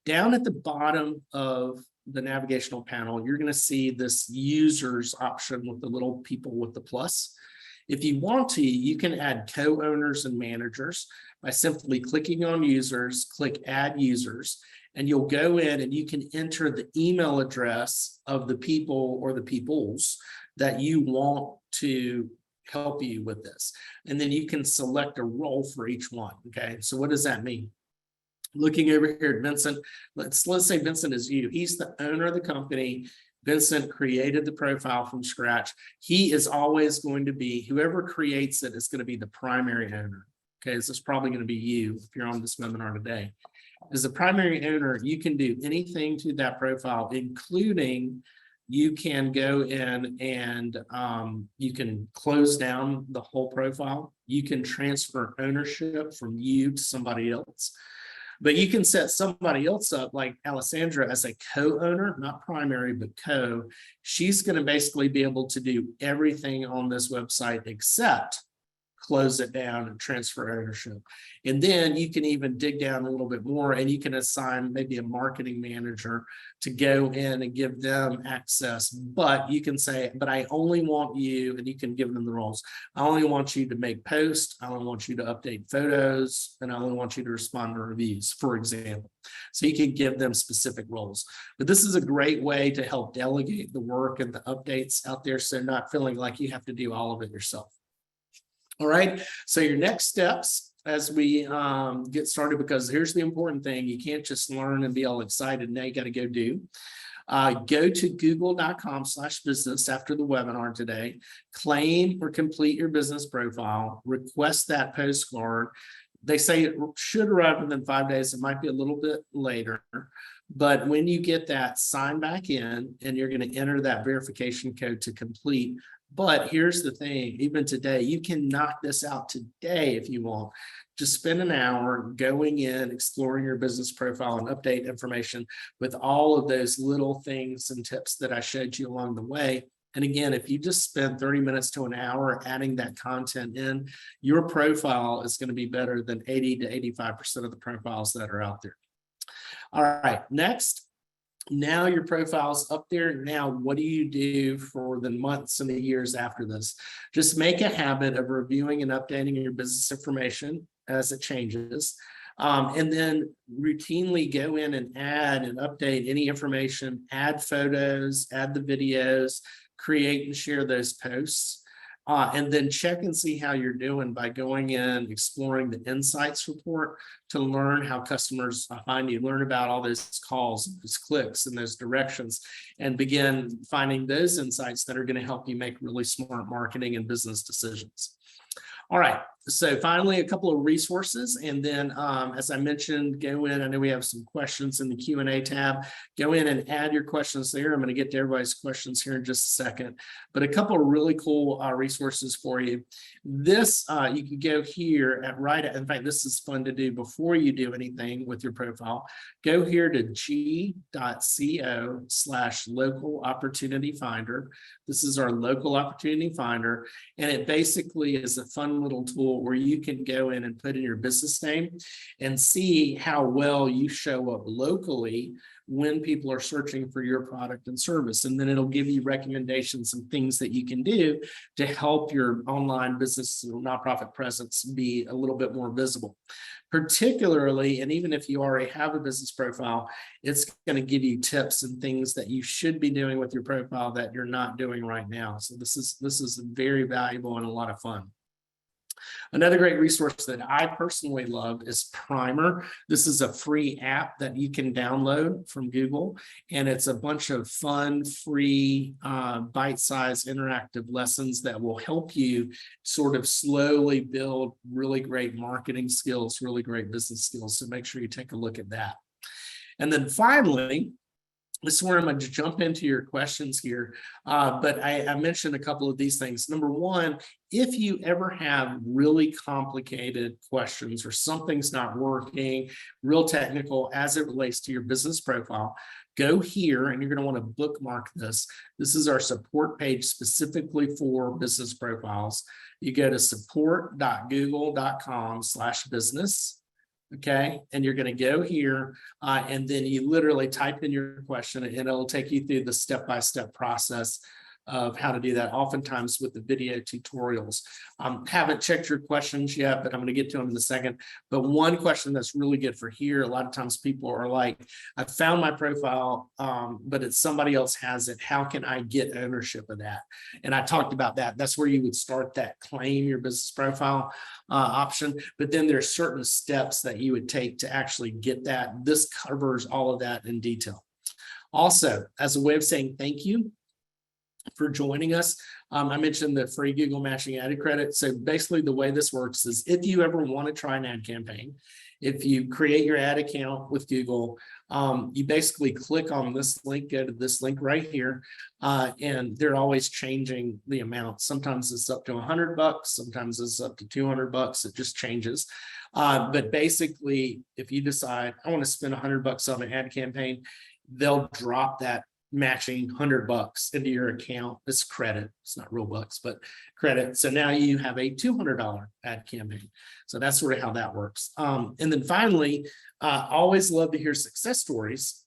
down at the bottom of the navigational panel, you're going to see this users option with the little people with the plus. If you want to, you can add co-owners and managers by simply clicking on users, click add users, and you'll go in and you can enter the email address of the people or the peoples that you want to help you with this. And then you can select a role for each one, okay? So what does that mean? Looking over here at Vincent, let's say Vincent is you. He's the owner of the company. Vincent created the profile from scratch. He is always going to be, whoever creates it is going to be the primary owner. okay, this is probably going to be you if you're on this webinar today. As a primary owner, you can do anything to that profile, including you can go in and you can close down the whole profile. You can transfer ownership from you to somebody else. But you can set somebody else up like Alessandra as a co-owner, not primary, but co. She's going to basically be able to do everything on this website except close it down and transfer ownership. And then you can even dig down a little bit more and you can assign maybe a marketing manager to go in and give them access. But you can say, but I only want you, and you can give them the roles. I only want you to make posts. I only want you to update photos, and I only want you to respond to reviews, for example. So you can give them specific roles. But this is a great way to help delegate the work and the updates out there, so not feeling like you have to do all of it yourself. All right, so your next steps as we get started, because here's the important thing. You can't just learn and be all excited. Now you got to go do. Go to google.com/business after the webinar today, claim or complete your business profile, request that postcard. They say it should arrive within 5 days. It might be a little bit later. But when you get that, sign back in and you're going to enter that verification code to complete. But here's the thing, even today, you can knock this out today if you want. Just spend an hour going in, exploring your business profile and update information with all of those little things and tips that I showed you along the way. And again, if you just spend 30 minutes to an hour adding that content in, your profile is going to be better than 80 to 85% of the profiles that are out there. All right, next. Now your profile's up there. Now, what do you do for the months and the years after this? Just make a habit of reviewing and updating your business information as it changes. And then routinely go in and add and update any information, add photos, add the videos, create and share those posts. And then check and see how you're doing by going in, exploring the insights report to learn how customers find you, learn about all those calls, those clicks, and those directions, and begin finding those insights that are going to help you make really smart marketing and business decisions. All right, so finally, a couple of resources, and then as I mentioned, go in. I know we have some questions in the Q&A tab. Go in and add your questions there. I'm going to get to everybody's questions here in just a second, but a couple of really cool resources for you. This, you can go here at in fact, this is fun to do before you do anything with your profile. Go here to g.co/local opportunity finder. This is our local opportunity finder, and it basically is a fun little tool where you can go in and put in your business name and see how well you show up locally when people are searching for your product and service. And then it'll give you recommendations and things that you can do to help your online business or nonprofit presence be a little bit more visible. Particularly, and even if you already have a business profile, it's going to give you tips and things that you should be doing with your profile that you're not doing right now. So this is very valuable and a lot of fun. Another great resource that I personally love is Primer. This is a free app that you can download from Google, and it's a bunch of fun, free, bite-sized interactive lessons that will help you sort of slowly build really great marketing skills, really great business skills. So make sure you take a look at that. And then finally, this is where I'm going to jump into your questions here. But I mentioned a couple of these things. Number one, if you ever have really complicated questions or something's not working, real technical as it relates to your business profile, go here and you're going to want to bookmark this. This is our support page specifically for business profiles. You go to support.google.com/business. Okay, and you're going to go here and then you literally type in your question and it'll take you through the step-by-step process of how to do that, oftentimes with the video tutorials. Haven't checked your questions yet, but I'm going to get to them in a second. But one question that's really good for here, a lot of times people are like, I found my profile, but it's somebody else has it. How can I get ownership of that? And I talked about that. That's where you would start that claim your business profile option. But then there's certain steps that you would take to actually get that. This covers all of that in detail. Also, as a way of saying thank you, for joining us. I mentioned the free Google matching added credit. So basically the way this works is if you ever want to try an ad campaign, if you create your ad account with Google, you basically click on this link, go to this link right here, and they're always changing the amount. Sometimes it's up to $100, sometimes it's up to $200. It just changes. But basically, if you decide I want to spend $100 on an ad campaign, they'll drop that matching $100 into your account. It's credit. It's not real bucks, but credit. So now you have a $200 ad campaign. So that's sort of how that works. And then finally, always love to hear success stories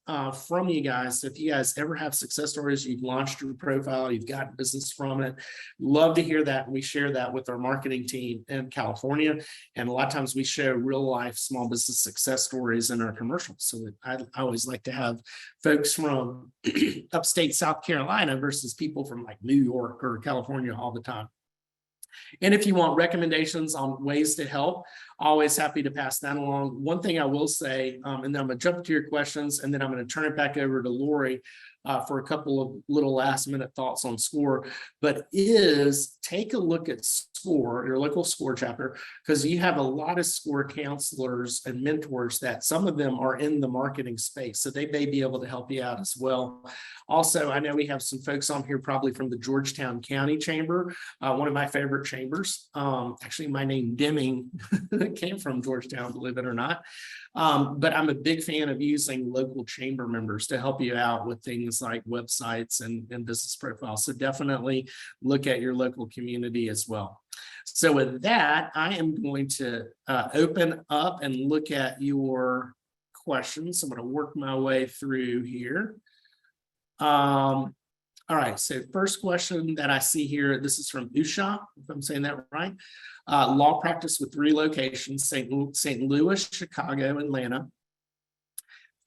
from you guys. So if you guys ever have success stories, you've launched your profile, you've got business from it, love to hear that. We share that with our marketing team in California. And a lot of times we show real life small business success stories in our commercials. So I always like to have folks from upstate South Carolina versus people from like New York or California all the time. And if you want recommendations on ways to help, always happy to pass that along. One thing I will say, and then I'm going to jump to your questions, and then I'm going to turn it back over to Lori for a couple of little last minute thoughts on SCORE, but is take a look at SCORE, your local SCORE chapter, because you have a lot of SCORE counselors and mentors that some of them are in the marketing space, so they may be able to help you out as well. Also, I know we have some folks on here probably from the Georgetown County Chamber, one of my favorite chambers. Actually, my name Deming came from Georgetown, believe it or not. But I'm a big fan of using local chamber members to help you out with things like websites and business profiles. So definitely look at your local community as well. So with that, I am going to open up and look at your questions. I'm going to work my way through here. All right, so first question that I see here, this is from Usha, if I'm saying that right. Law practice with 3 locations, St. Louis, Chicago, Atlanta.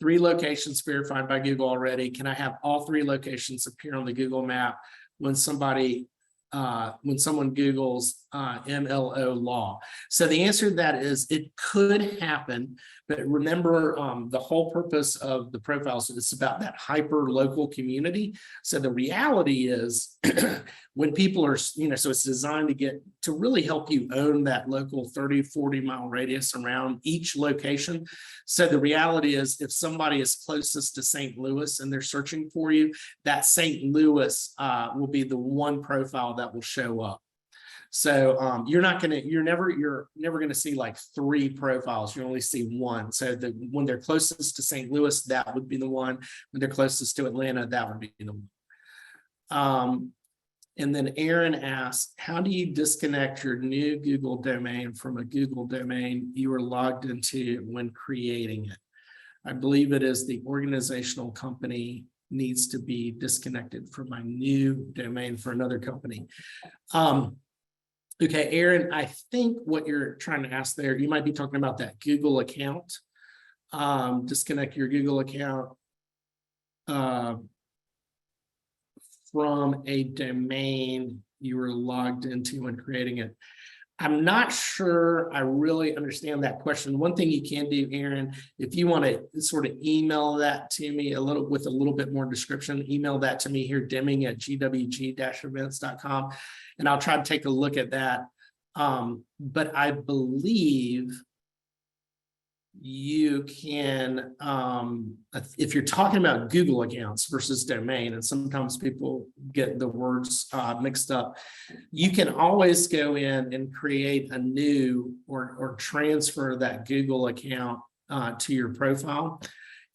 3 locations verified by Google already. Can I have all 3 locations appear on the Google map when someone Googles MLO law? So the answer to that is it could happen, but remember the whole purpose of the profiles is about that hyper local community. So the reality is when people are, so it's designed to really help you own that local 30-40 mile radius around each location. So the reality is if somebody is closest to St. Louis and they're searching for you, that St. Louis will be the one profile that will show up. So you're never going to see like 3 profiles. You only see one. So when they're closest to St. Louis, that would be the one. When they're closest to Atlanta, that would be the one. And then Aaron asks, how do you disconnect your new Google domain from a Google domain you were logged into when creating it? I believe it is the organizational company needs to be disconnected from my new domain for another company. Okay, Aaron, I think what you're trying to ask there, you might be talking about that Google account. Disconnect your Google account from a domain you were logged into when creating it. I'm not sure I really understand that question. One thing you can do, Aaron, if you want to sort of email that to me with a little bit more description, email that to me here, deming@gwg-events.com, and I'll try to take a look at that. But I believe you can, if you're talking about Google accounts versus domain, and sometimes people get the words mixed up, you can always go in and create a new or transfer that Google account to your profile.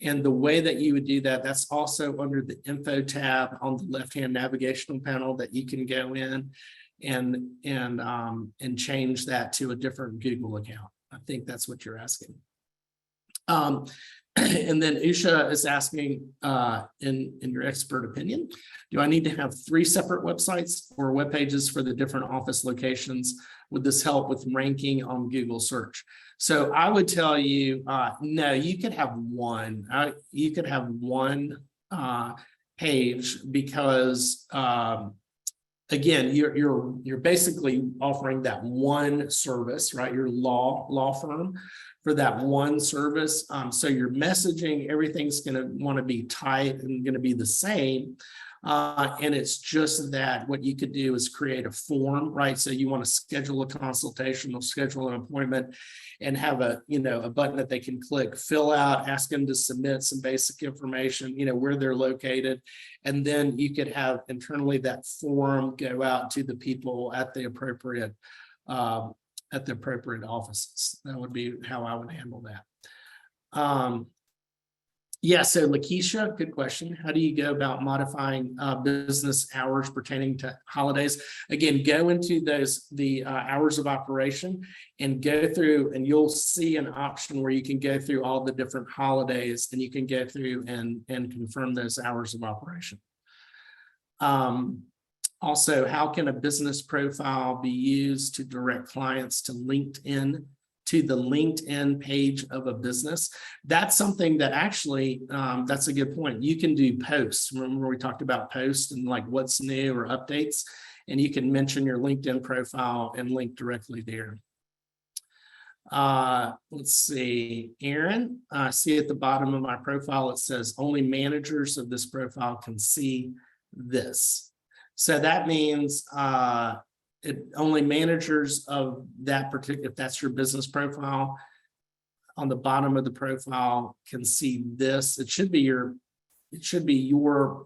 And the way that you would do that, that's also under the info tab on the left-hand navigational panel that you can go in and change that to a different Google account. I think that's what you're asking. And then Usha is asking, in your expert opinion, do I need to have 3 separate websites or web pages for the different office locations? Would this help with ranking on Google search? So I would tell you, no, you could have one. You could have one page because again, you're basically offering that one service, right? Your law firm for that one service. So your messaging, everything's going to want to be tight and going to be the same. And it's just that what you could do is create a form, right? So you want to schedule a consultation or schedule an appointment and have a button that they can click, fill out, ask them to submit some basic information, where they're located. And then you could have internally that form go out to the people at the appropriate offices. That would be how I would handle that. Yeah, so Lakeisha, good question. How do you go about modifying business hours pertaining to holidays? Again, go into the hours of operation and go through, and you'll see an option where you can go through all the different holidays and you can go through and confirm those hours of operation. Also, how can a business profile be used to direct clients to LinkedIn, to the LinkedIn page of a business? That's something that actually, that's a good point. You can do posts. Remember we talked about posts and like what's new or updates, and you can mention your LinkedIn profile and link directly there. Let's see, Aaron, I see at the bottom of my profile, it says only managers of this profile can see this. So that means only managers of that particular, if that's your business profile, on the bottom of the profile can see this. It should be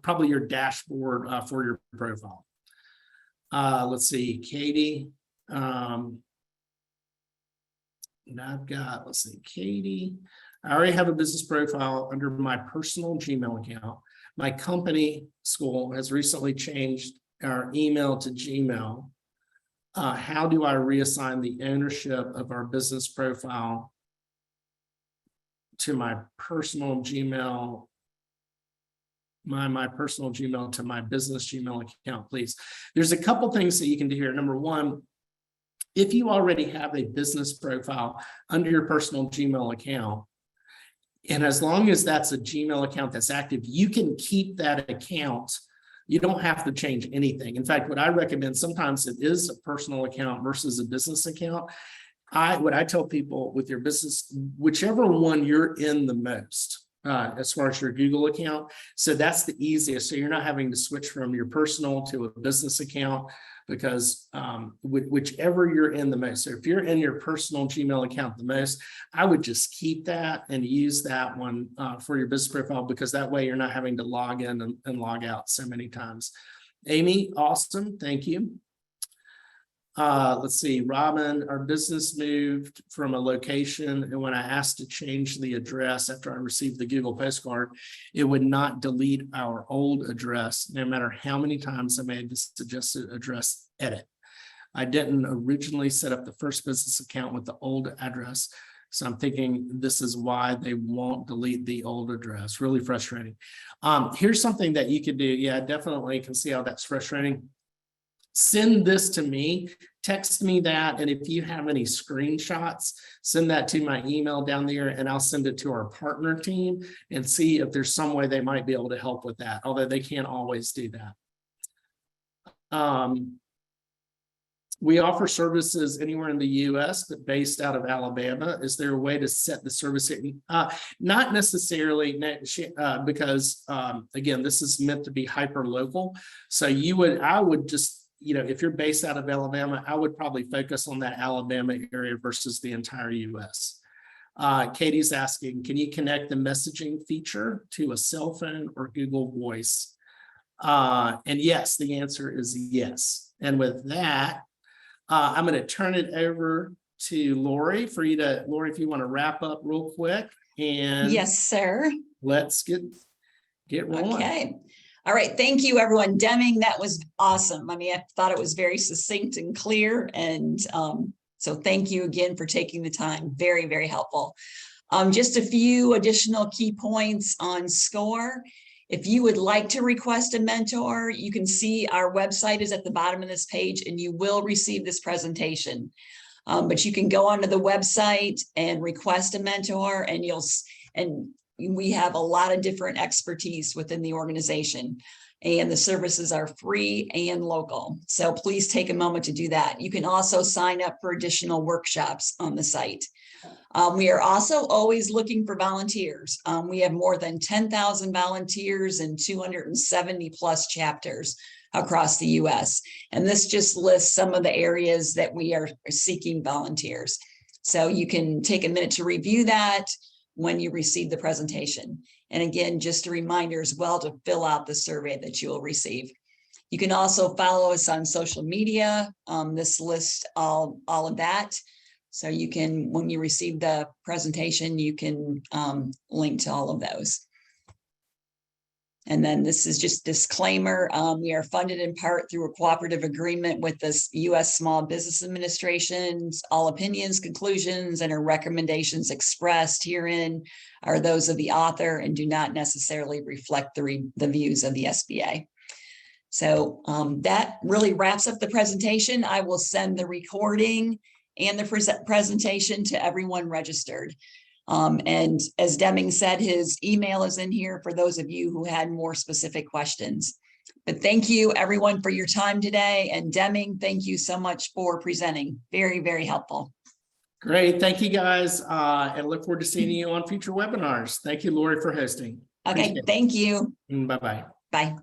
probably your dashboard for your profile. Let's see, Katie. And I've got, let's see, Katie. I already have a business profile under my personal Gmail account. My company school has recently changed our email to Gmail. How do I reassign the ownership of our business profile to my personal Gmail, my personal Gmail to my business Gmail account, please? There's a couple things that you can do here. Number one, if you already have a business profile under your personal Gmail account, and as long as that's a Gmail account that's active, you can keep that account. You don't have to change anything. In fact, what I recommend, sometimes it is a personal account versus a business account. What I tell people with your business, whichever one you're in the most, as far as your Google account. So that's the easiest. So you're not having to switch from your personal to a business account, because whichever you're in the most. So if you're in your personal Gmail account the most, I would just keep that and use that one for your business profile, because that way you're not having to log in and log out so many times. Amy, awesome. Thank you. Let's see, Robin, our business moved from a location, and when I asked to change the address after I received the Google postcard, it would not delete our old address, no matter how many times I made the suggested address edit. I didn't originally set up the first business account with the old address, so I'm thinking this is why they won't delete the old address. Really frustrating. Here's something that you could do. Yeah, I definitely can see how that's frustrating. Send this to me, text me that, and if you have any screenshots, send that to my email down there, and I'll send it to our partner team and see if there's some way they might be able to help with that, although they can't always do that. We offer services anywhere in the US, but based out of Alabama. Is there a way to set the service? Not necessarily, because again, this is meant to be hyper local. So I would just, if you're based out of Alabama, I would probably focus on that Alabama area versus the entire US. Katie's asking, can you connect the messaging feature to a cell phone or Google Voice? And yes, the answer is yes. And with that, I'm going to turn it over to Lori for you to, Lori, if you want to wrap up real quick. And yes, sir. Let's get rolling. Okay. All right. Thank you, everyone. Deming, that was awesome. I mean, I thought it was very succinct and clear. And so thank you again for taking the time. Very, very helpful. Just a few additional key points on SCORE. If you would like to request a mentor, you can see our website is at the bottom of this page, and you will receive this presentation. But you can go onto the website and request a mentor, and we have a lot of different expertise within the organization. and the services are free and local. So please take a moment to do that. You can also sign up for additional workshops on the site. We are also always looking for volunteers. We have more than 10,000 volunteers and 270 plus chapters across the US. And this just lists some of the areas that we are seeking volunteers. So you can take a minute to review that when you receive the presentation. And again, just a reminder as well to fill out the survey that you will receive. You can also follow us on social media. This lists all of that. So you can, when you receive the presentation, you can link to all of those. And then this is just disclaimer. We are funded in part through a cooperative agreement with the U.S. Small Business Administration. All opinions, conclusions, and recommendations expressed herein are those of the author and do not necessarily reflect the views of the SBA. So that really wraps up the presentation. I will send the recording and the presentation to everyone registered. And as Deming said, his email is in here for those of you who had more specific questions. But thank you everyone for your time today. And Deming, thank you so much for presenting. Very, very helpful. Great. Thank you guys. And look forward to seeing you on future webinars. Thank you, Lori, for hosting. Okay, thank you. Bye-bye. Bye.